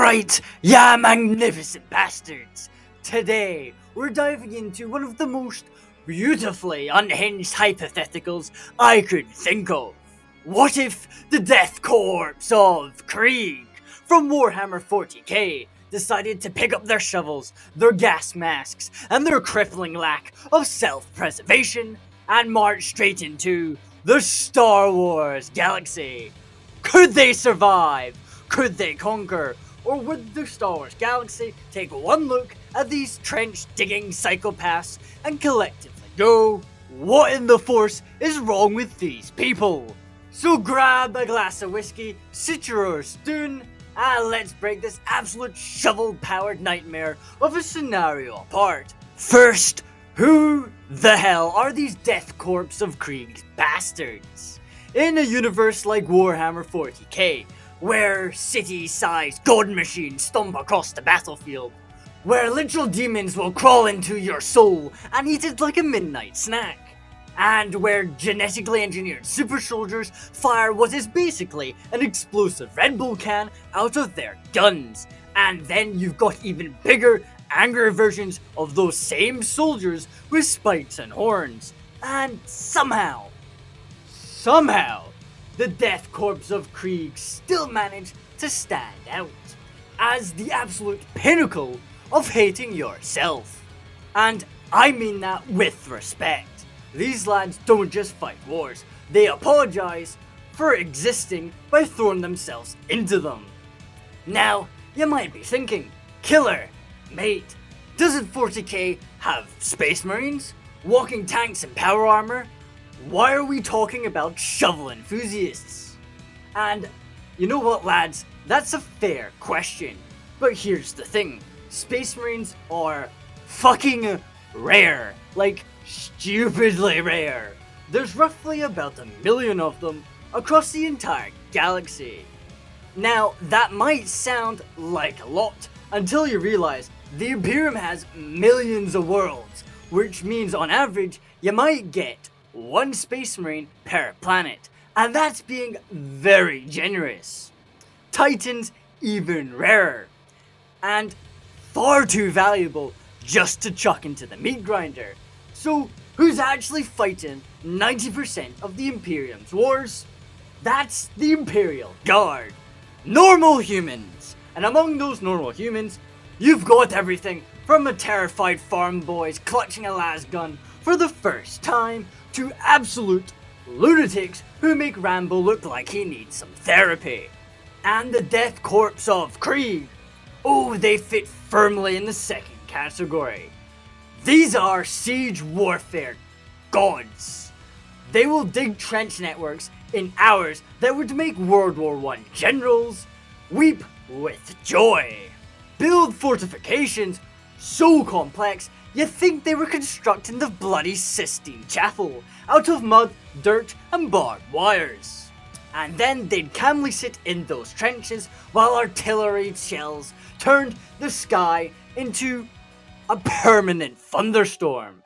Alright, yeah, magnificent bastards! Today, we're diving into one of the most beautifully unhinged hypotheticals I could think of. What if the Death Korps of Krieg from Warhammer 40k decided to pick up their shovels, their gas masks, and their crippling lack of self-preservation and march straight into the Star Wars galaxy? Could they survive? Could they conquer? Or would the Star Wars galaxy take one look at these trench-digging psychopaths and collectively go, what in the force is wrong with these people? So grab a glass of whiskey, sit your spoon, and let's break this absolute shovel-powered nightmare of a scenario apart. First, who the hell are these Death Korps of Krieg bastards? In a universe like Warhammer 40k, where city-sized god machines stomp across the battlefield, where literal demons will crawl into your soul and eat it like a midnight snack, and where genetically engineered super soldiers fire what is basically an explosive Red Bull can out of their guns, and then you've got even bigger, angrier versions of those same soldiers with spikes and horns, and somehow, the Death Korps of Krieg still manage to stand out as the absolute pinnacle of hating yourself. And I mean that with respect. These lads don't just fight wars, they apologize for existing by throwing themselves into them. Now, you might be thinking, killer, mate, doesn't 40k have space marines, walking tanks and power armor? Why are we talking about shovel enthusiasts? And you know what, lads, that's a fair question. But here's the thing, space marines are fucking rare, like stupidly rare. There's roughly about 1 million of them across the entire galaxy. Now, that might sound like a lot until you realize the Imperium has millions of worlds, which means on average you might get 1 space marine per planet, and that's being very generous. Titans even rarer, and far too valuable just to chuck into the meat grinder. So who's actually fighting 90% of the Imperium's wars? That's the Imperial Guard. Normal humans. And among those normal humans, you've got everything from the terrified farm boys clutching a las gun for the first time to absolute lunatics who make Rambo look like he needs some therapy. And the Death Korps of Krieg, oh, they fit firmly in the second category. These are siege warfare gods. They will dig trench networks in hours that would make World War I generals weep with joy. Build fortifications so complex you'd think they were constructing the bloody Sistine Chapel out of mud, dirt and barbed wires. And then they'd calmly sit in those trenches while artillery shells turned the sky into a permanent thunderstorm.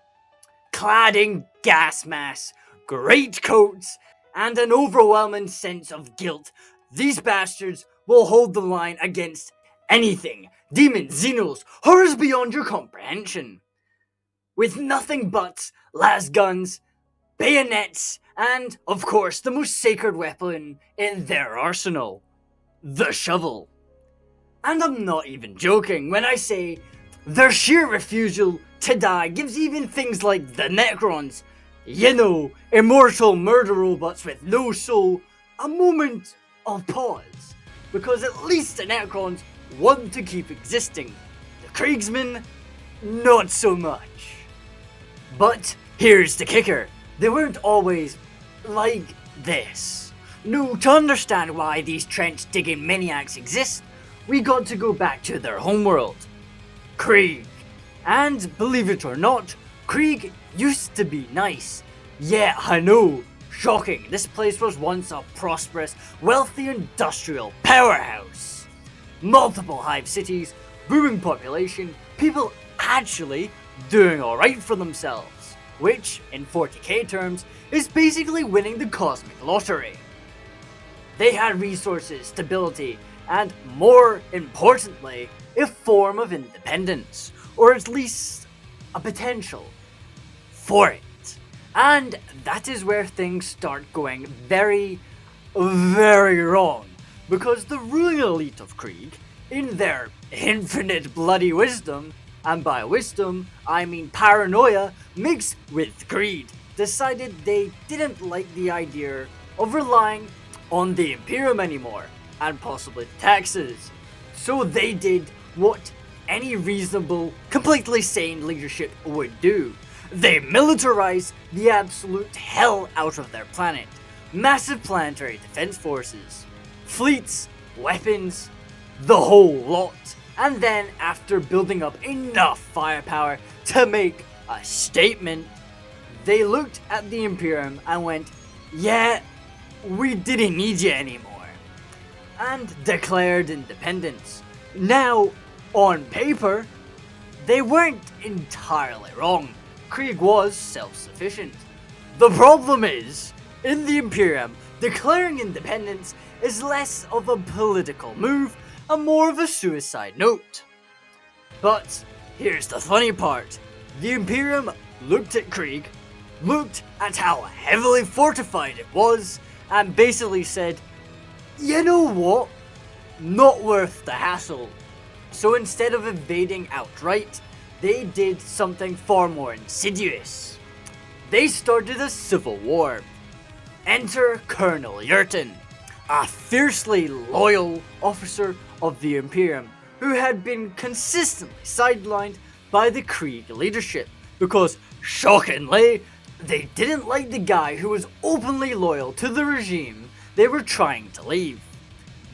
Clad in gas masks, great coats, and an overwhelming sense of guilt, these bastards will hold the line against anything. Demons, xenos, horrors beyond your comprehension. With nothing but las guns, bayonets, and, of course, the most sacred weapon in their arsenal, the shovel. And I'm not even joking when I say their sheer refusal to die gives even things like the Necrons, you know, immortal murder robots with no soul, a moment of pause. Because at least the Necrons want to keep existing. The Kriegsmen, not so much. But here's the kicker. They weren't always like this. No, to understand why these trench-digging maniacs exist, we got to go back to their homeworld, Krieg. And believe it or not, Krieg used to be nice. Yeah, I know, shocking, this place was once a prosperous, wealthy industrial powerhouse. Multiple hive cities, booming population, people actually doing alright for themselves, which, in 40k terms, is basically winning the cosmic lottery. They had resources, stability, and more importantly, a form of independence, or at least a potential for it. And that is where things start going very, very wrong, because the ruling elite of Krieg, in their infinite bloody wisdom, and by wisdom I mean paranoia mixed with greed, decided they didn't like the idea of relying on the Imperium anymore, and possibly taxes. So they did what any reasonable, completely sane leadership would do. They militarized the absolute hell out of their planet. Massive planetary defense forces, fleets, weapons, the whole lot. And then, after building up enough firepower to make a statement, they looked at the Imperium and went, yeah, we didn't need you anymore, and declared independence. Now, on paper, they weren't entirely wrong. Krieg was self-sufficient. The problem is, in the Imperium, declaring independence is less of a political move and more of a suicide note. But here's the funny part. The Imperium looked at Krieg, looked at how heavily fortified it was, and basically said, you know what? Not worth the hassle. So instead of invading outright, they did something far more insidious. They started a civil war. Enter Colonel Yurton, a fiercely loyal officer of the Imperium who had been consistently sidelined by the Krieg leadership because, shockingly, they didn't like the guy who was openly loyal to the regime they were trying to leave.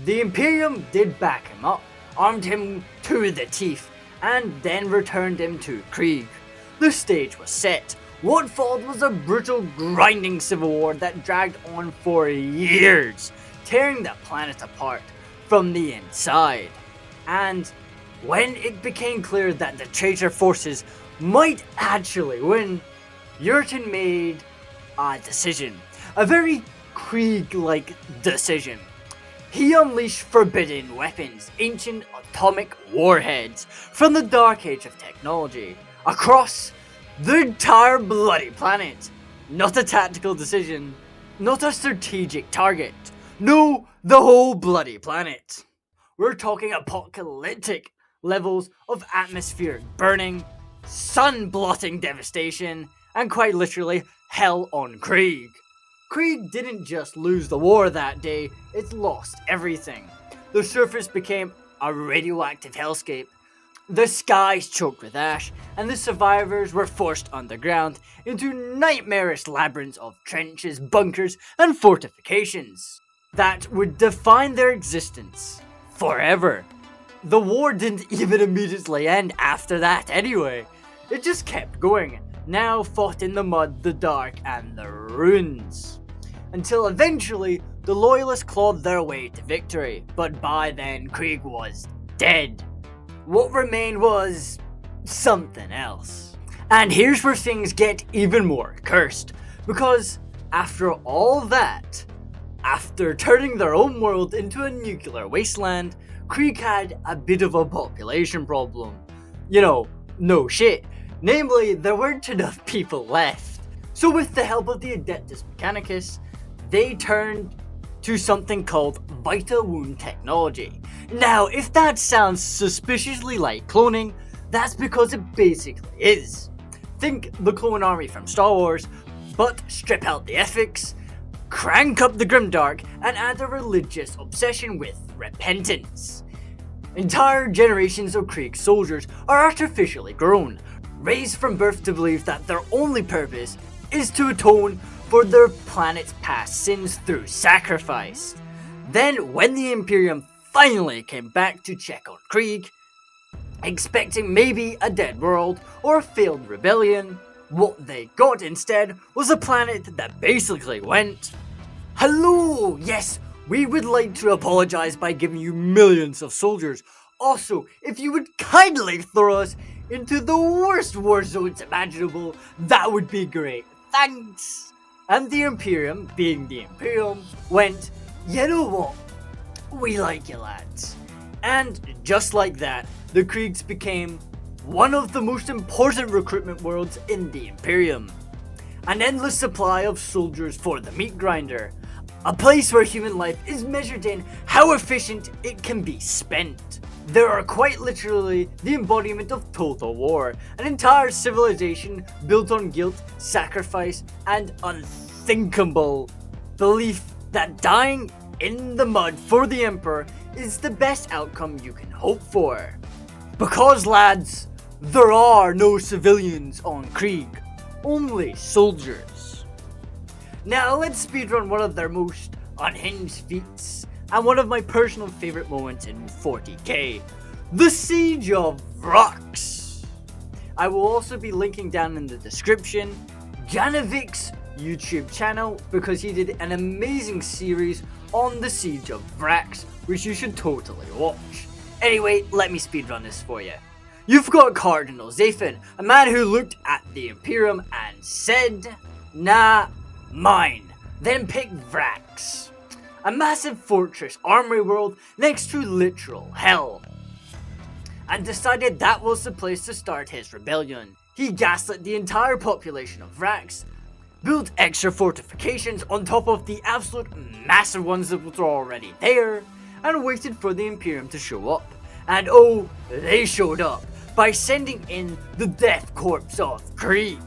The Imperium did back him up, armed him to the teeth, and then returned him to Krieg. The stage was set. What followed was a brutal, grinding civil war that dragged on for years, tearing the planet apart from the inside. And when it became clear that the traitor forces might actually win, Yurton made a decision. A very Krieg-like decision. He unleashed forbidden weapons, ancient atomic warheads from the dark age of technology, across the entire bloody planet. Not a tactical decision, not a strategic target. No, the whole bloody planet. We're talking apocalyptic levels of atmospheric burning, sun-blotting devastation, and quite literally hell on Krieg. Krieg didn't just lose the war that day, it lost everything. The surface became a radioactive hellscape. The skies choked with ash, and the survivors were forced underground into nightmarish labyrinths of trenches, bunkers, and fortifications that would define their existence forever. The war didn't even immediately end after that anyway. It just kept going, now fought in the mud, the dark, and the ruins. Until eventually, the loyalists clawed their way to victory, but by then Krieg was dead. What remained was something else. And here's where things get even more cursed, because after all that, after turning their own world into a nuclear wasteland, Krieg had a bit of a population problem. You know, no shit. Namely, there weren't enough people left. So with the help of the Adeptus Mechanicus, they turned to something called vital wound technology. Now, if that sounds suspiciously like cloning, that's because it basically is. Think the clone army from Star Wars, but strip out the ethics, crank up the Grimdark, and add a religious obsession with repentance. Entire generations of Krieg soldiers are artificially grown, raised from birth to believe that their only purpose is to atone for their planet's past sins through sacrifice. Then, when the Imperium finally came back to check on Krieg, expecting maybe a dead world or a failed rebellion, what they got instead was a planet that basically went, "Hello, yes, we would like to apologize by giving you millions of soldiers. Also, if you would kindly throw us into the worst war zones imaginable, that would be great. Thanks." And the Imperium, being the Imperium, went, "You know what? we like you lads. And just like that, the Kriegs became one of the most important recruitment worlds in the Imperium. An endless supply of soldiers for the meat grinder, a place where human life is measured in how efficient it can be spent. There are quite literally the embodiment of total war, an entire civilization built on guilt, sacrifice, and unthinkable belief that dying in the mud for the Emperor is the best outcome you can hope for. Because lads, there are no civilians on Krieg, only soldiers. Now let's speedrun one of their most unhinged feats, and one of my personal favourite moments in 40k, the Siege of Vraks. I will also be linking down in the description Janavic's YouTube channel, because he did an amazing series on the Siege of Vraks, which you should totally watch. Anyway, let me speedrun this for you. You've got Cardinal Zathan, a man who looked at the Imperium and said, "Nah, mine." Then picked Vraks, a massive fortress armory world next to literal hell, and decided that was the place to start his rebellion. He gaslit the entire population of Vraks, built extra fortifications on top of the absolute massive ones that were already there, and waited for the Imperium to show up. And oh, they showed up by sending in the Death Korps of Krieg.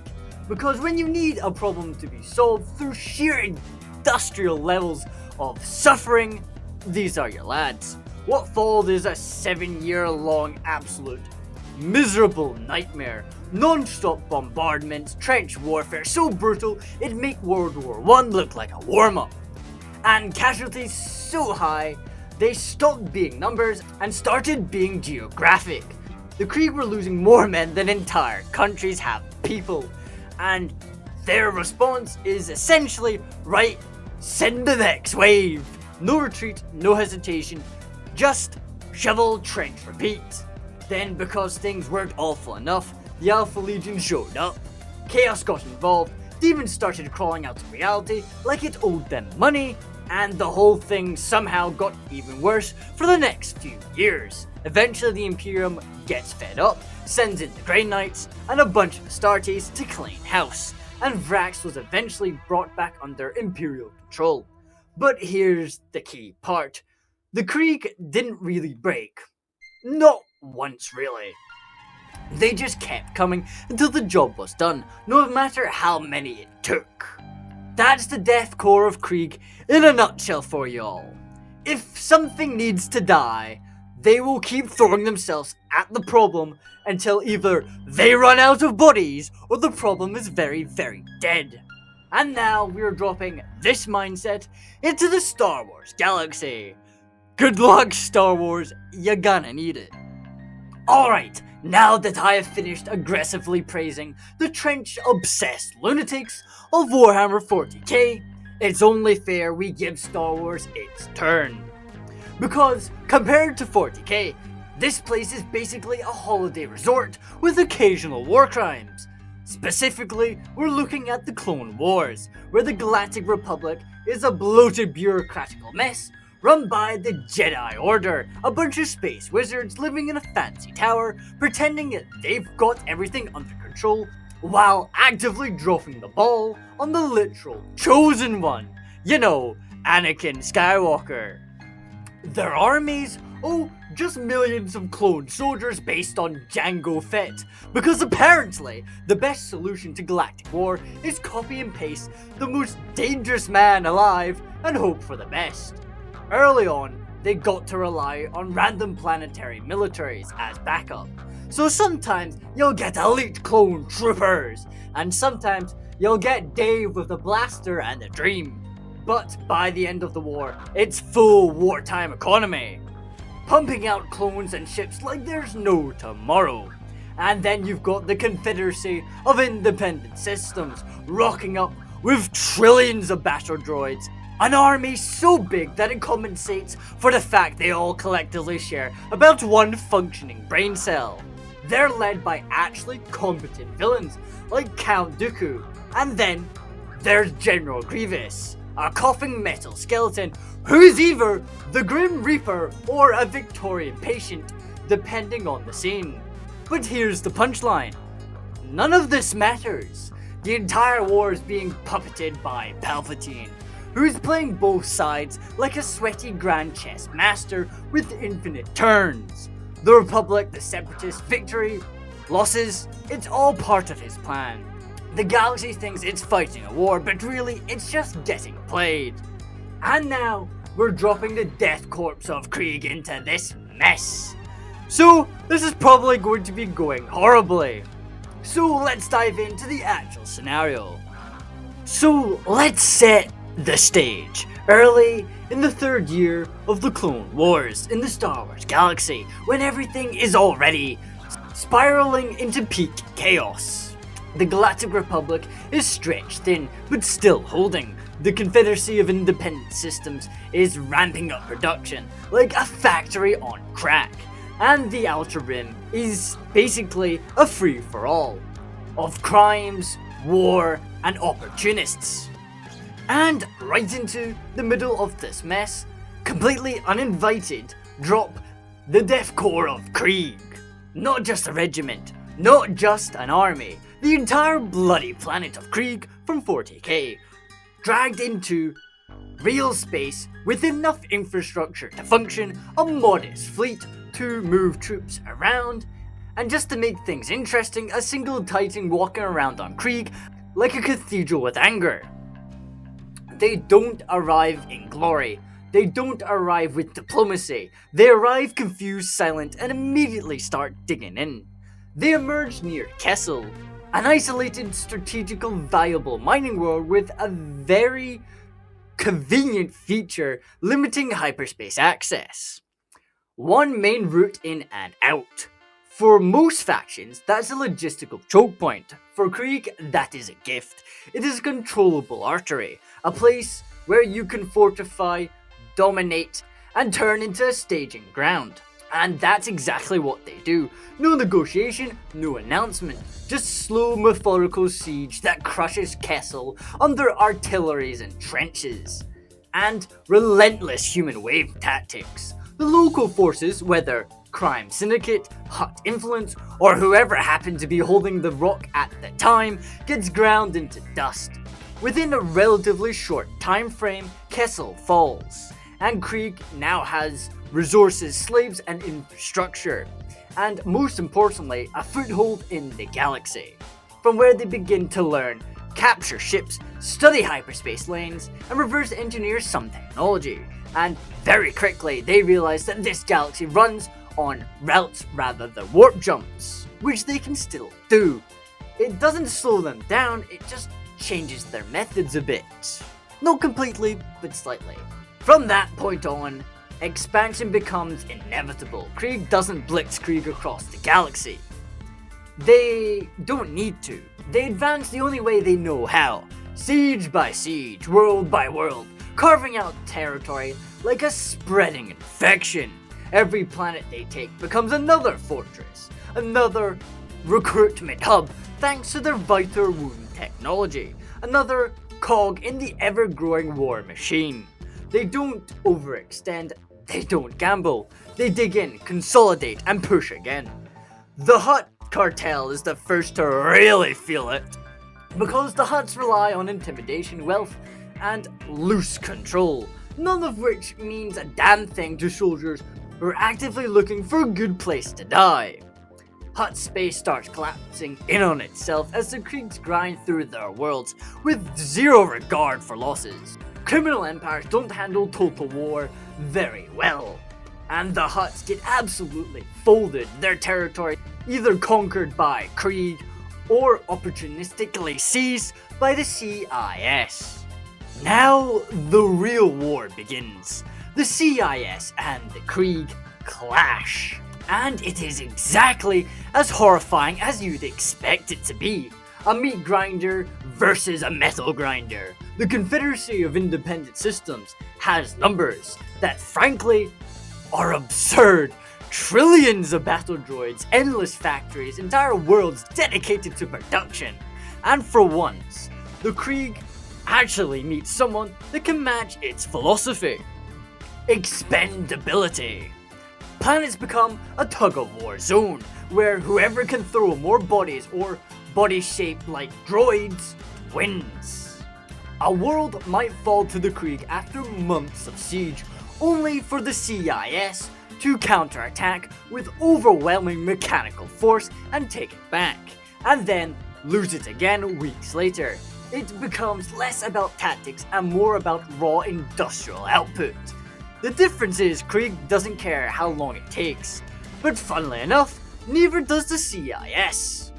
Because when you need a problem to be solved through sheer industrial levels of suffering, these are your lads. What followed is a 7-year-long absolute miserable nightmare. Non-stop bombardments, trench warfare so brutal it'd make World War I look like a warm-up. And casualties so high, they stopped being numbers and started being geographic. The Krieg were losing more men than entire countries have people. And their response is essentially, right, send the next wave. No retreat, no hesitation, just shovel, trench, repeat. Then, because things weren't awful enough, the Alpha Legion showed up. Chaos got involved, demons started crawling out of reality like it owed them money, and the whole thing somehow got even worse for the next few years. Eventually the Imperium gets fed up, sends in the Grey Knights and a bunch of Astartes to clean house, and Vraks was eventually brought back under Imperial control. But here's the key part. The Krieg didn't really break. Not once really. They just kept coming until the job was done, no matter how many it took. That's the Death Korps of Krieg in a nutshell for y'all. If something needs to die, they will keep throwing themselves at the problem until either they run out of bodies or the problem is very, very dead. And now we're dropping this mindset into the Star Wars galaxy. Good luck, Star Wars, you're gonna need it. Alright, now that I have finished aggressively praising the trench-obsessed lunatics of Warhammer 40k, it's only fair we give Star Wars its turn. Because, compared to 40k, this place is basically a holiday resort with occasional war crimes. Specifically, we're looking at the Clone Wars, where the Galactic Republic is a bloated bureaucratical mess run by the Jedi Order, a bunch of space wizards living in a fancy tower, pretending that they've got everything under control, while actively dropping the ball on the literal chosen one. You know, Anakin Skywalker. Their armies? Oh, just millions of clone soldiers based on Jango Fett, because apparently the best solution to galactic war is copy and paste the most dangerous man alive and hope for the best. Early on, they got to rely on random planetary militaries as backup, so sometimes you'll get elite clone troopers, and sometimes you'll get Dave with the blaster and the dream. But by the end of the war, it's full wartime economy, pumping out clones and ships like there's no tomorrow. And then you've got the Confederacy of Independent Systems rocking up with trillions of battle droids, an army so big that it compensates for the fact they all collectively share about one functioning brain cell. They're led by actually competent villains like Count Dooku, and then there's General Grievous, a coughing metal skeleton who's either the Grim Reaper or a Victorian patient, depending on the scene. But here's the punchline. None of this matters. The entire war is being puppeted by Palpatine, who's playing both sides like a sweaty grand chess master with infinite turns. The Republic, the Separatists, victory, losses, it's all part of his plan. The galaxy thinks it's fighting a war, but really it's just getting played. And now, we're dropping the Death Korps of Krieg into this mess. So, this is probably going to be going horribly. So let's dive into the actual scenario. So let's set the stage. Early in the third year of the Clone Wars in the Star Wars galaxy, when everything is already spiraling into peak chaos. The Galactic Republic is stretched thin, but still holding. The Confederacy of Independent Systems is ramping up production like a factory on crack. And the Outer Rim is basically a free-for-all of crimes, war, and opportunists. And right into the middle of this mess, completely uninvited, drop the Death Korps of Krieg. Not just a regiment, not just an army, the entire bloody planet of Krieg from 40k, dragged into real space with enough infrastructure to function, a modest fleet to move troops around, and just to make things interesting, a single Titan walking around on Krieg like a cathedral with anger. They don't arrive in glory. They don't arrive with diplomacy. They arrive confused, silent, and immediately start digging in. They emerge near Kessel, an isolated, strategical, valuable mining world with a very convenient feature limiting hyperspace access. One main route in and out. For most factions, that's a logistical choke point. For Krieg, that is a gift. It is a controllable artery, a place where you can fortify, dominate, and turn into a staging ground. And that's exactly what they do. No negotiation, no announcement, just slow methodical siege that crushes Kessel under artilleries and trenches. And relentless human wave tactics. The local forces, whether Crime Syndicate, Hutt Influence, or whoever happened to be holding the rock at the time, gets ground into dust. Within a relatively short time frame, Kessel falls, and Krieg now has resources, slaves, and infrastructure, and most importantly, a foothold in the galaxy, from where they begin to learn, capture ships, study hyperspace lanes, and reverse engineer some technology. And very quickly, they realize that this galaxy runs on routes rather than warp jumps, which they can still do. It doesn't slow them down, it just changes their methods a bit. Not completely, but slightly. From that point on, expansion becomes inevitable. Krieg doesn't blitzkrieg across the galaxy. They don't need to. They advance the only way they know how. Siege by siege, world by world, carving out territory like a spreading infection. Every planet they take becomes another fortress, another recruitment hub thanks to their Viter wound technology, another cog in the ever-growing war machine. They don't overextend, they don't gamble, they dig in, consolidate, and push again. The Hutt Cartel is the first to really feel it, because the Hutts rely on intimidation, wealth, and loose control, none of which means a damn thing to soldiers who are actively looking for a good place to die. Hutt space starts collapsing in on itself as the Kriegs grind through their worlds with zero regard for losses. Criminal empires don't handle total war very well, and the Hutts get absolutely folded, their territory either conquered by Krieg or opportunistically seized by the CIS. Now the real war begins. The CIS and the Krieg clash. And it is exactly as horrifying as you'd expect it to be. A meat grinder versus a metal grinder. The Confederacy of Independent Systems has numbers that frankly are absurd. Trillions of battle droids, endless factories, entire worlds dedicated to production. And for once, the Krieg actually meet someone that can match its philosophy. Expendability. Planets become a tug-of-war zone, where whoever can throw more bodies or bodies shaped like droids wins. A world might fall to the Krieg after months of siege, only for the CIS to counterattack with overwhelming mechanical force and take it back, and then lose it again weeks later. It becomes less about tactics and more about raw industrial output. The difference is Krieg doesn't care how long it takes, but funnily enough, neither does the CIS.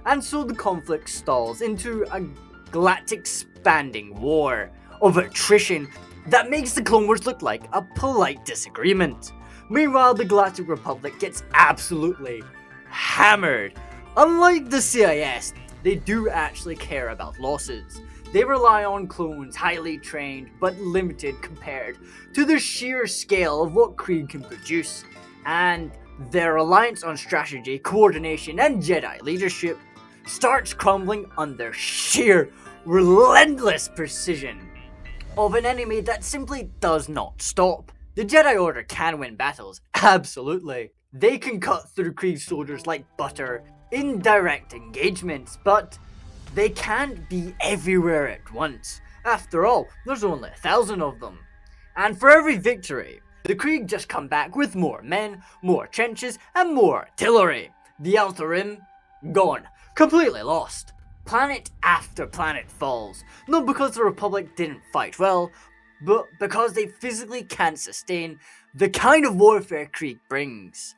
And so the conflict stalls into a galactic spanning war of attrition that makes the Clone Wars look like a polite disagreement. Meanwhile, the Galactic Republic gets absolutely hammered. Unlike the CIS, they do actually care about losses. They rely on clones highly trained but limited compared to the sheer scale of what Krieg can produce, and their reliance on strategy, coordination, and Jedi leadership starts crumbling under sheer, relentless precision of an enemy that simply does not stop. The Jedi Order can win battles, absolutely. They can cut through Krieg soldiers like butter in direct engagements, but they can't be everywhere at once. After all, there's only 1,000 of them. And for every victory, the Krieg just come back with more men, more trenches, and more artillery. The Outer Rim, gone. Completely lost. Planet after planet falls. Not because the Republic didn't fight well, but because they physically can't sustain the kind of warfare Krieg brings.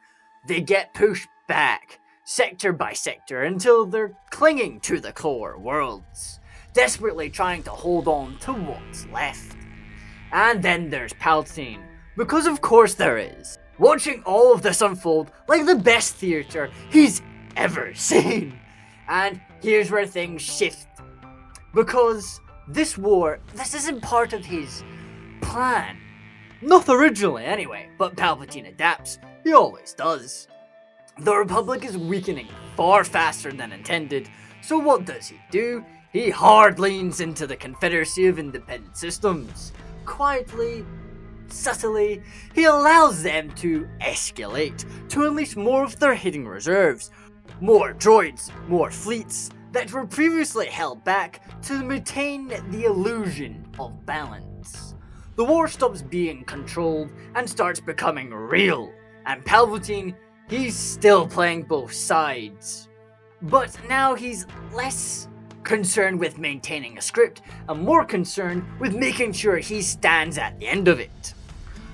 They get pushed back, sector by sector, until they're clinging to the core worlds, desperately trying to hold on to what's left. And then there's Palpatine, because of course there is, watching all of this unfold like the best theatre he's ever seen. And here's where things shift, because this war, this isn't part of his plan. Not originally anyway, but Palpatine adapts, he always does. The Republic is weakening far faster than intended, so what does he do? He hard leans into the Confederacy of Independent Systems. Quietly, subtly, he allows them to escalate, to unleash more of their hidden reserves. More droids, more fleets that were previously held back to maintain the illusion of balance. The war stops being controlled and starts becoming real, and Palpatine, he's still playing both sides. But now he's less concerned with maintaining a script and more concerned with making sure he stands at the end of it.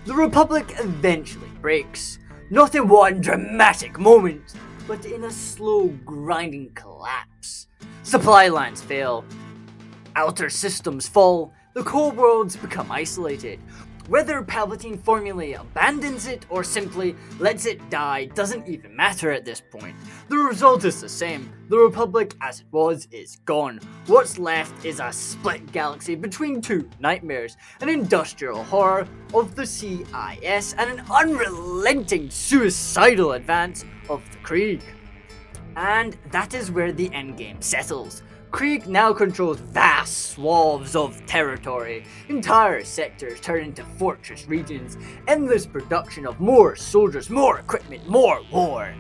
The Republic eventually breaks, not in one dramatic moment, but in a slow grinding collapse. Supply lines fail, outer systems fall, the core worlds become isolated. Whether Palpatine formally abandons it or simply lets it die doesn't even matter at this point. The result is the same. The Republic as it was is gone. What's left is a split galaxy between two nightmares, an industrial horror of the CIS, and an unrelenting suicidal advance of the Krieg. And that is where the endgame settles. Krieg now controls vast swaths of territory. Entire sectors turn into fortress regions. Endless production of more soldiers, more equipment, more war.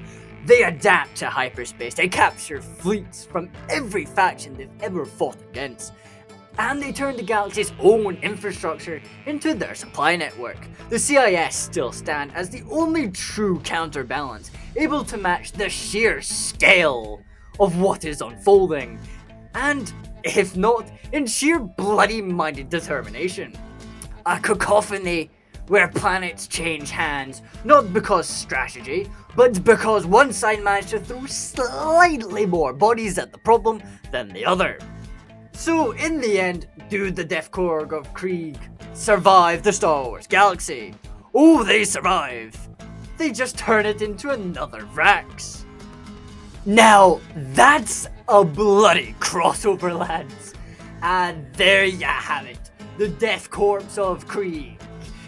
They adapt to hyperspace. They capture fleets from every faction they've ever fought against. And they turn the galaxy's own infrastructure into their supply network. The CIS still stand as the only true counterbalance, able to match the sheer scale of what is unfolding. And, if not, in sheer bloody-minded determination. A cacophony where planets change hands, not because strategy, but because one side managed to throw slightly more bodies at the problem than the other. So, in the end, do the Death Korps of Krieg survive the Star Wars galaxy? Oh, they survive! They just turn it into another Vraks. Now, that's a bloody crossover, lads. And there you have it. The Death Korps of Krieg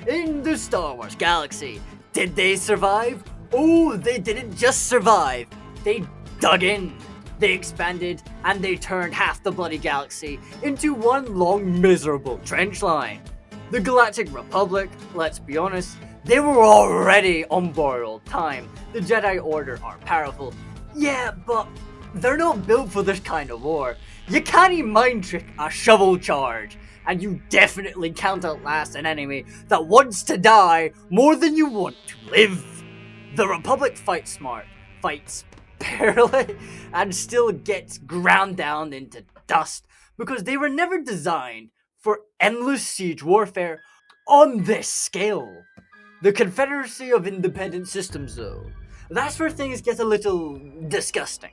in the Star Wars galaxy. Did they survive? Oh, they didn't just survive. They dug in. They expanded and they turned half the bloody galaxy into one long miserable trench line. The Galactic Republic, let's be honest, they were already on borrowed time. The Jedi Order are powerful, yeah, but they're not built for this kind of war. You can't mind trick a shovel charge, and you definitely can't outlast an enemy that wants to die more than you want to live. The Republic fights smart, fights barely, and still gets ground down into dust because they were never designed for endless siege warfare on this scale. The Confederacy of Independent Systems, though, that's where things get a little disgusting.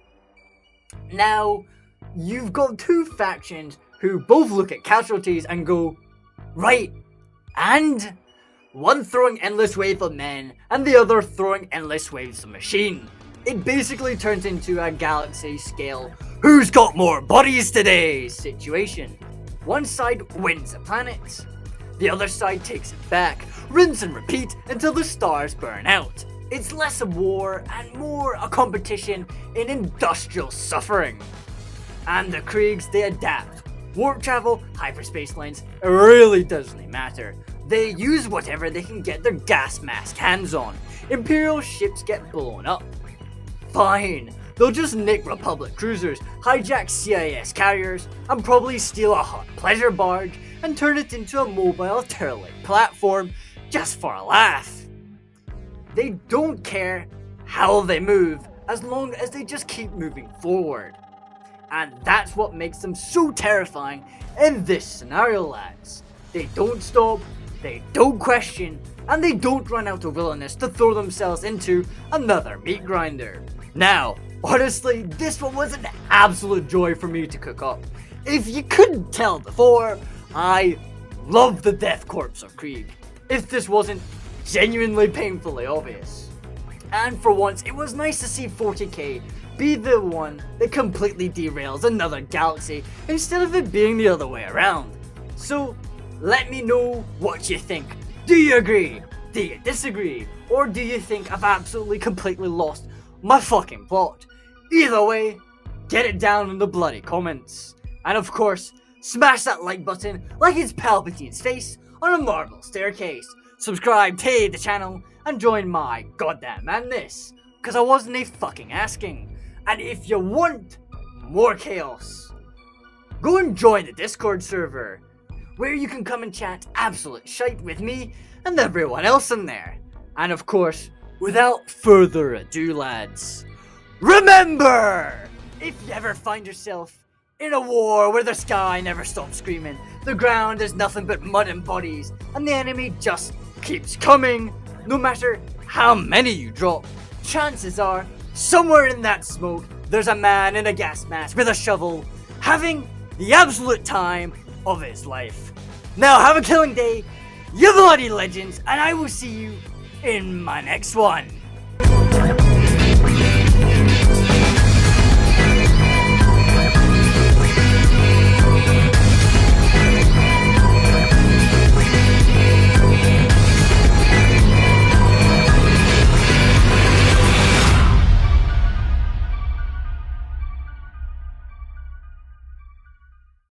Now, you've got two factions who both look at casualties and go, right, and one throwing endless waves of men and the other throwing endless waves of machine. It basically turns into a galaxy scale who's got more bodies today situation. One side wins a planet, the other side takes it back, rinse and repeat until the stars burn out. It's less a war and more a competition in industrial suffering. And the Kriegs, they adapt. Warp travel, hyperspace lanes, it really doesn't matter. They use whatever they can get their gas mask hands on. Imperial ships get blown up. Fine, they'll just nick Republic cruisers, hijack CIS carriers, and probably steal a Hutt pleasure barge and turn it into a mobile derelict platform just for a laugh. They don't care how they move as long as they just keep moving forward. And that's what makes them so terrifying in this scenario, lads. They don't stop, they don't question, and they don't run out of willingness to throw themselves into another meat grinder. Now, honestly, this one was an absolute joy for me to cook up. If you couldn't tell before, I love the Death Korps of Krieg. If this wasn't genuinely painfully obvious. And for once, it was nice to see 40k be the one that completely derails another galaxy instead of it being the other way around. So, let me know what you think. Do you agree? Do you disagree? Or do you think I've absolutely completely lost my fucking plot? Either way, get it down in the bloody comments. And of course, smash that like button like it's Palpatine's face on a marble staircase. Subscribe to the channel and join my goddamn madness, cause I wasn't fucking asking. And if you want more chaos, go and join the Discord server, where you can come and chat absolute shite with me and everyone else in there. And of course, without further ado, lads, remember, if you ever find yourself in a war where the sky never stops screaming, the ground is nothing but mud and bodies, and the enemy just keeps coming, no matter how many you drop, chances are, somewhere in that smoke, there's a man in a gas mask with a shovel, having the absolute time of his life. Now have a killing day, you bloody legends, and I will see you in my next one.